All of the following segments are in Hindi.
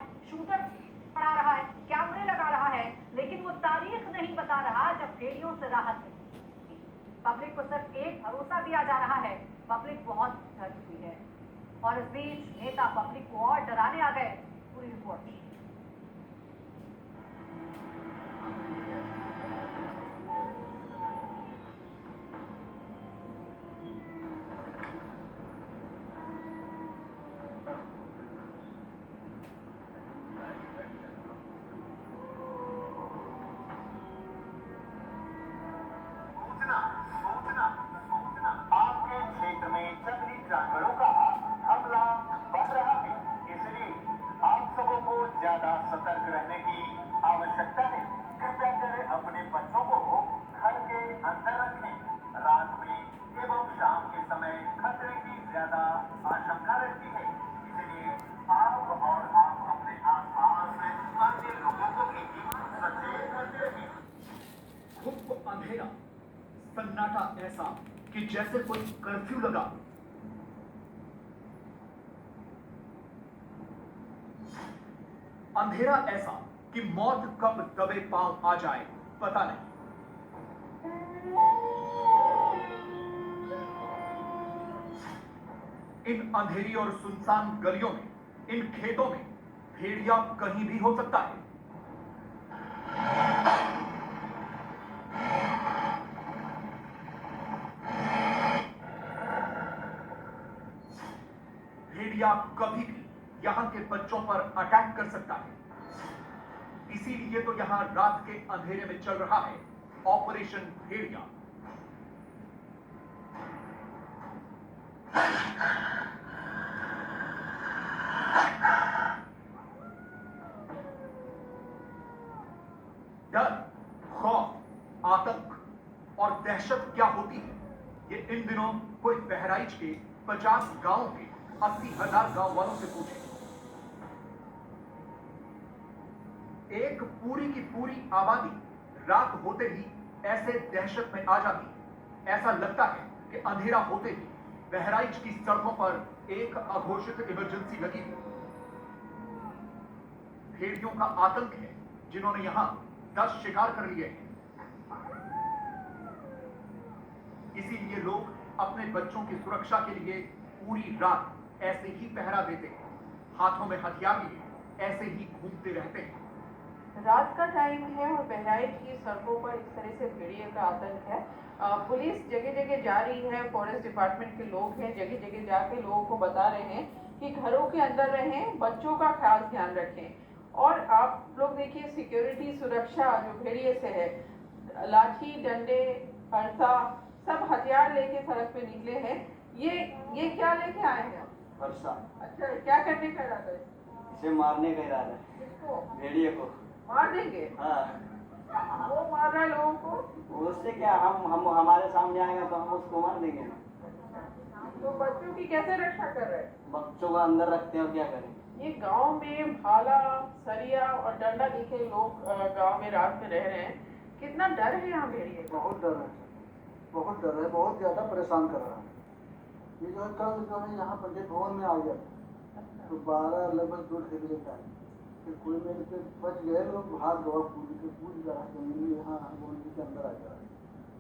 शूटर पड़ा रहा है, कैमरे लगा रहा है, लेकिन वो तारीख नहीं बता रहा जब भेड़ियों से राहत मिली। पब्लिक को सिर्फ एक भरोसा दिया जा रहा है, पब्लिक बहुत डरी हुई है। और इस बीच नेता पब्लिक को और डराने आ गए। पूरी रिपोर्ट। आपके क्षेत्र में जंगली जानवरों का हमला बढ़ रहा है, इसलिए आप सबों को ज्यादा सतर्क रहने की आवश्यकता है। कृपया करें अपने बच्चों को घर के अंदर रखें। रात में एवं शाम के समय खतरे की ज्यादा आशंका रहती है, इसलिए आप और आप अपने आसपास अन्य लोगों को भी सचेत करते रहें। खूब अंधेरा, सन्नाटा ऐसा कि जैसे कोई कर्फ्यू लगा। अंधेरा ऐसा कि मौत कब दबे पांव आ जाए पता नहीं। इन अंधेरी और सुनसान गलियों में, इन खेतों में भेड़िया कहीं भी हो सकता है। भेड़िया कभी भी यहां के बच्चों पर अटैक कर सकता है। इसीलिए तो यहां रात के अंधेरे में चल रहा है ऑपरेशन भेड़िया। डर, खौफ, आतंक और दहशत क्या होती है, ये इन दिनों कोई बहराइच के 50 गांवों के 80,000 गांव वालों से पूछे। एक पूरी की पूरी आबादी रात होते ही ऐसे दहशत में आ जाती। ऐसा लगता है कि अंधेरा होते ही बहराइच की सड़कों पर एक अघोषित इमरजेंसी लगी है। भेड़ियों का आतंक है, जिन्होंने यहां 10 शिकार कर लिए हैं। इसीलिए लोग अपने बच्चों की सुरक्षा के लिए पूरी रात ऐसे ही पहरा देते हैं। हाथों में हथियार लिए ऐसे ही घूमते रहते हैं। रात का टाइम है और बहराइच की सड़कों पर इस तरह से भेड़िए का आतंक है। पुलिस जगह जगह जा रही है, फॉरेस्ट डिपार्टमेंट के लोग हैं जगह जगह जाके लोगों को बता रहे हैं कि घरों के अंदर रहें, बच्चों का खास ध्यान रखें। और आप लोग देखिए सिक्योरिटी सुरक्षा जो भेड़िए से है, लाठी डंडे फरसा सब हथियार लेके सड़क पे निकले हैं। ये क्या लेके आए हैं? वर्षा। अच्छा, क्या करने का इरादा है? इसे मारने का इरादा है। किसको? भेड़िए को। मार देंगे? हाँ। वो मार रहा है लोगों को? उससे क्या, हम हमारे सामने आएगा तो हम उसको मार देंगे ना। तो बच्चों की कैसे रक्षा कर रहे हैं? बच्चों को अंदर रखते हैं और क्या करें। ये गांव में भाला सरिया और डंडा दिखे लोग गांव में रात में रह रहे हैं। कितना डर है यहाँ भेड़िए? बहुत डर है, बहुत डर है, बहुत ज्यादा परेशान कर रहा है। ये जो है कल जो है यहाँ पंचायत भवन में आ गया तो 12 लगभग 2 बजे का फिर कोई मेरे पे बच गए लोग, भाग गवा पूरी तरह जमीन यहाँ गोंडी के अंदर आ गया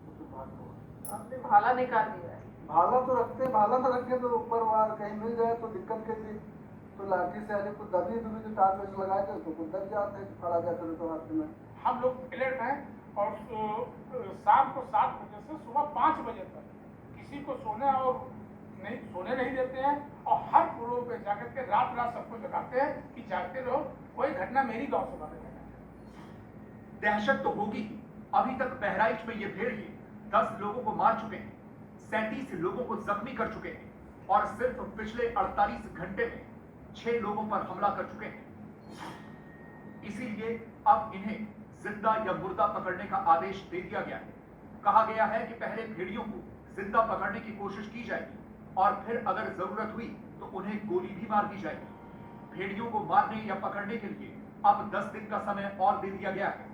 तो भाग गवा। आपने भाला निकाल दिया है? भाला तो रखते, भाला तो रखे तो ऊपर वहाँ कहीं मिल जाए तो दिक्कत कैसी, तो लाठी से आगे कुछ दबी जो तार में लगाए थे तो कुछ दब जाते खड़ा जाते तो हाथ में। हम लोग अलर्ट हैं और शाम को 7 बजे से सुबह 5 बजे तक किसी को सोने नहीं देते हैं और हर फ्लोर पे जाकर के रात सबको जगाते हैं कि जागते रहो, कोई घटना मेरी गांव से बाहर नहीं। दहशत तो होगी। अभी तक बहराइच में ये भेड़िए 10 लोगों को मार चुके हैं, 37 लोगों को जख्मी कर चुके हैं और सिर्फ पिछले 48 घंटे में 6 लोगों पर हमला कर चुके हैं। इसीलिए अब इन्हें जिंदा या मुर्दा पकड़ने का आदेश दे दिया गया है। कहा गया है कि पहले भेड़ियों को जिंदा पकड़ने की कोशिश की जाएगी और फिर अगर जरूरत हुई तो उन्हें गोली भी मार दी जाएगी। भेड़ियों को मारने या पकड़ने के लिए अब 10 दिन का समय और दे दिया गया है।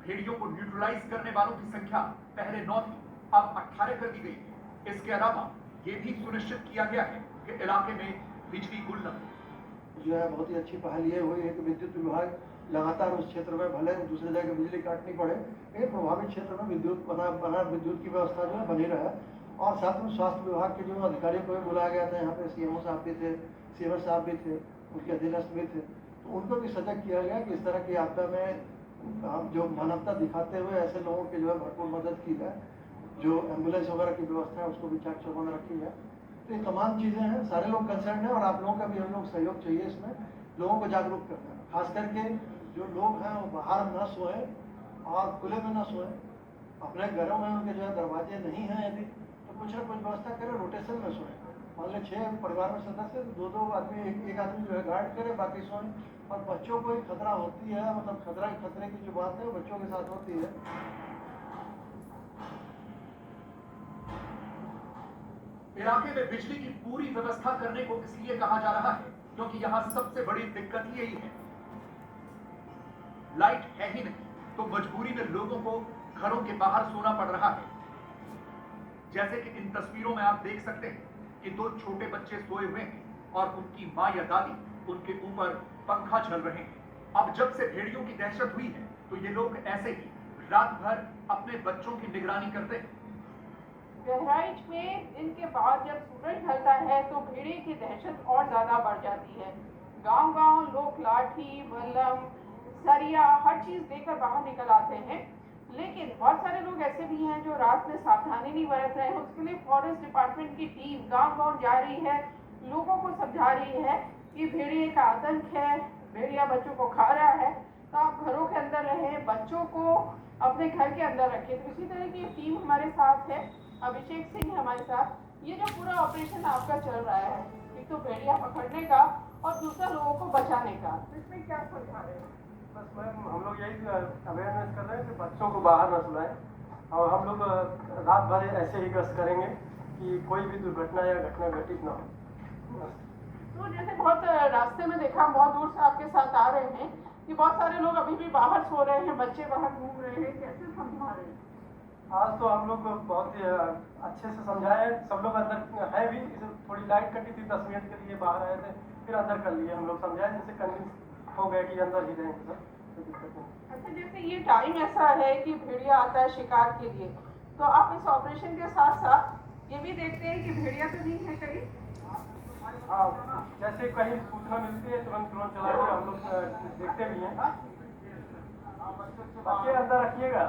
भेड़ियों को न्यूट्रलाइज करने वालों की संख्या पहले 9 थी, अब 18 कर दी गई है। इसके अलावा यह भी सुनिश्चित किया गया है कि इलाके में बिजली गुल न हो। जो है बहुत ही अच्छी पहल ये हुई है कि विद्युत विभाग लगातार उस क्षेत्र में भले दूसरी जगह बिजली काटनी पड़े लेकिन प्रभावित क्षेत्र में विद्युत की व्यवस्था जो है बनी रहे। और साथ में स्वास्थ्य विभाग के जो अधिकारियों को भी बुलाया गया था, यहाँ पे CMO साहब भी थे, CMS साहब भी थे, उनके अधीनस्थ भी थे, तो उनको भी सजग किया गया कि इस तरह की आपदा में हम जो मानवता दिखाते हुए ऐसे लोगों की जो है भरपूर मदद की जाए, जो एम्बुलेंस वगैरह की व्यवस्था है उसको भी चाक चौबंद रखी जाए। तो ये तमाम चीज़ें हैं, सारे लोग कंसर्न हैं और आप लोगों का भी हम लोग सहयोग चाहिए इसमें, लोगों को जागरूक करना, खास करके जो लोग हैं वो बाहर न सोएं और खुले में न सोएं, अपने घरों में उनके जो है दरवाजे नहीं हैं यदि तो कुछ ना कुछ व्यवस्था करें, रोटेशन में सोएं। मान लें 6 परिवार में सदस्य, 2-2 आदमी, एक आदमी जो है गार्ड करे, बाकी सोएं। और बच्चों को ही खतरा होती है, मतलब खतरे की जो बात है बच्चों के साथ होती है। इलाके में बिजली की पूरी व्यवस्था करने को इसलिए कहा जा रहा है क्योंकि यहां सबसे बड़ी दिक्कत यही है, लाइट है ही नहीं, तो मजबूरी में लोगों को घरों के बाहर सोना पड़ रहा है। जैसे कि इन तस्वीरों में आप देख सकते हैं कि 2 छोटे बच्चे सोए हुए हैं और उनकी मां या दादी उनके ऊपर पंखा झल रहे हैं। अब जब से भेड़ियों की दहशत हुई है तो ये लोग ऐसे ही रात भर अपने बच्चों की निगरानी करते हैं। बहराइच में दिन के बाद जब सूरज ढलता है तो भेड़िए की दहशत और ज्यादा बढ़ जाती है। गांव-गांव लोग लाठी, बल्लम, सरिया हर चीज देकर बाहर निकल आते हैं, लेकिन बहुत सारे लोग ऐसे भी हैं जो रात में सावधानी नहीं बरत रहे हैं। उसके लिए फॉरेस्ट डिपार्टमेंट की टीम गांव-गांव जा रही है, लोगों को समझा रही है कि भेड़िए का आतंक है, भेड़िया बच्चों को खा रहा है, तो आप घरों के अंदर रहें, बच्चों को अपने घर के अंदर रखें। तो इसी तरह की टीम हमारे साथ है, अभिषेक सिंह हमारे साथ। ये जो पूरा ऑपरेशन आपका चल रहा है, एक तो भेड़िया पकड़ने का और दूसरा लोगों को बचाने का, इसमें क्या समझा रहे हैं? बस मैम हम लोग यही अवेयरनेस कर रहे हैं कि बच्चों को बाहर न सुलाएं और हम लोग रात भर ऐसे ही गश्त करेंगे कि कोई भी दुर्घटना या घटना घटित ना हो। तो जैसे बहुत रास्ते में देखा, बहुत दूर से आपके साथ आ रहे हैं कि बहुत सारे लोग अभी भी बाहर सो रहे हैं, बच्चे बाहर घूम रहे हैं, कैसे समझा रहे हैं? आज तो हम लोग बहुत ही अच्छे से समझाए, सब लोग अंदर है भी, थोड़ी लाइट कटी थी 10 मिनट के लिए बाहर आए थे, फिर अंदर कर लिए हम लोग, समझाए जिससे कन्विंस हो गया कि अंदर ही रहेंगे सर, कोई दिक्कत नहीं। अच्छा, जैसे ये टाइम ऐसा है कि भेड़िया आता है शिकार के लिए, तो आप इस ऑपरेशन के साथ साथ ये भी देखते हैं कि भेड़िया तो नहीं है कहीं? हाँ, जैसे कहीं सूचना मिलती है तुरंत चला के हम लोग देखते भी हैं। बच्चे अंदर रखिएगा।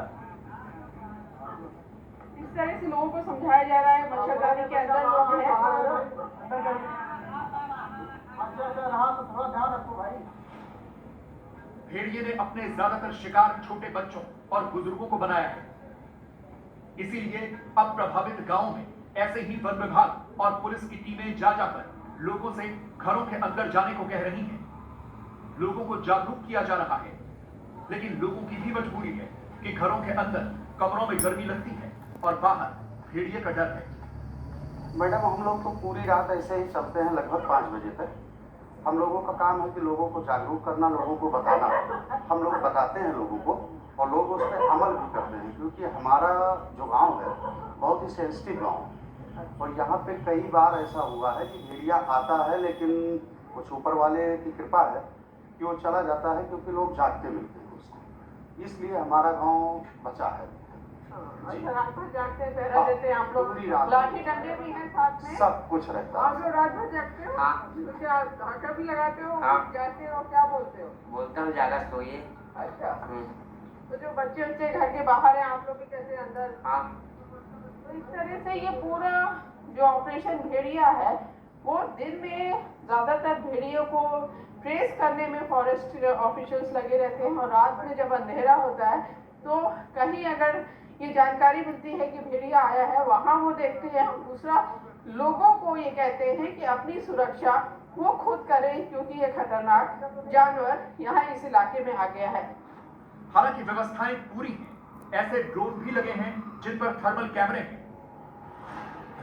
इस तरह से लोगों को समझाया जा रहा है, मच्छरदानी के अंदर लोग हैं। थोड़ा ध्यान रखो भाई। भेड़िए ने अपने ज्यादातर शिकार छोटे बच्चों और बुजुर्गों को बनाया है, इसीलिए अब प्रभावित गांवों में ऐसे ही वन विभाग और पुलिस की टीमें जा जाकर लोगों से घरों के अंदर जाने को कह रही हैं। लोगों को जागरूक किया जा रहा है, लेकिन लोगों की भी मजबूरी है कि घरों के अंदर कमरों में गर्मी लगती है और बाहर भेड़िए का डर है। मैडम हम लोग तो पूरी रात ऐसे ही चलते हैं लगभग 5 बजे तक। हम लोगों का काम है कि लोगों को जागरूक करना, लोगों को बताना। हम लोग बताते हैं लोगों को और लोग उस पर अमल भी करते हैं, क्योंकि हमारा जो गांव है बहुत ही सेंसिटिव गांव है और यहाँ पे कई बार ऐसा हुआ है कि भेड़िया आता है, लेकिन कुछ ऊपर वाले की कृपा है कि वो चला जाता है, क्योंकि लोग जागते मिलते हैं उसको, इसलिए हमारा गाँव बचा है। अच्छा, रात भर जागते हैं, पहरा देते हैं आप लोग, लाठी डंडे भी हैं साथ में, सब कुछ रहता आप लोग रात भर जागते हो? तो क्या घाटा भी लगाते हो? जाते हो, क्या बोलते हो? बोलता हूँ जागा सोइए। अच्छा, तो जो बच्चे घर के बाहर हैं, आप लोग भी कैसे अंदर? तो इस तरह से ये पूरा जो ऑपरेशन भेड़िया है वो दिन में ज्यादातर भेड़ियों को ट्रेस करने में फॉरेस्ट ऑफिशियल्स लगे रहते हैं और रात में जब अंधेरा होता है तो कहीं अगर ये जानकारी मिलती है कि भेड़िया आया है, वहाँ वो देखते हैं। दूसरा, लोगों को ये कहते हैं कि अपनी सुरक्षा वो खुद करें, क्योंकि ये खतरनाक जानवर यहाँ इस इलाके में आ गया है। हालांकि व्यवस्थाएं पूरी हैं, ऐसे ड्रोन भी लगे हैं जिन पर थर्मल कैमरे हैं।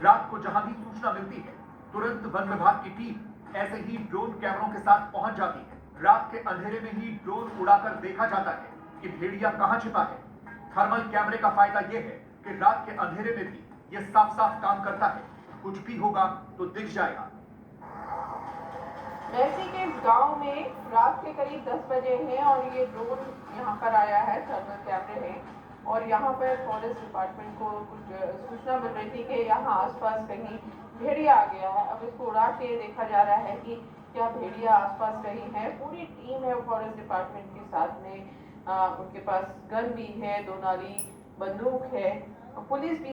रात को जहां भी सूचना मिलती है तुरंत वन विभाग की टीम ऐसे ही ड्रोन कैमरों के साथ पहुंच जाती है। रात के अंधेरे में ही ड्रोन उड़ाकर देखा जाता है कि भेड़िया कहां छिपा है। थर्मल कैमरे का फायदा यह है कि रात के अंधेरे में भी यह साफ साफ काम करता है, कुछ भी होगा तो दिख जाएगा। मैसी के इस गांव में रात के करीब 10 बजे हैं और ये ड्रोन यहाँ पर आया है, थर्मल कैमरे हैं और यहाँ पर फॉरेस्ट डिपार्टमेंट को कुछ सूचना मिल रही थी कि यहाँ आसपास कहीं भेड़िया आ गया है। अब इसको उड़ा के देखा जा रहा है कि क्या भेड़िया आसपास कहीं है। पूरी टीम है फॉरेस्ट डिपार्टमेंट के साथ में, उनके पास गन भी है, 2 नाली बंदूक है, पुलिस भी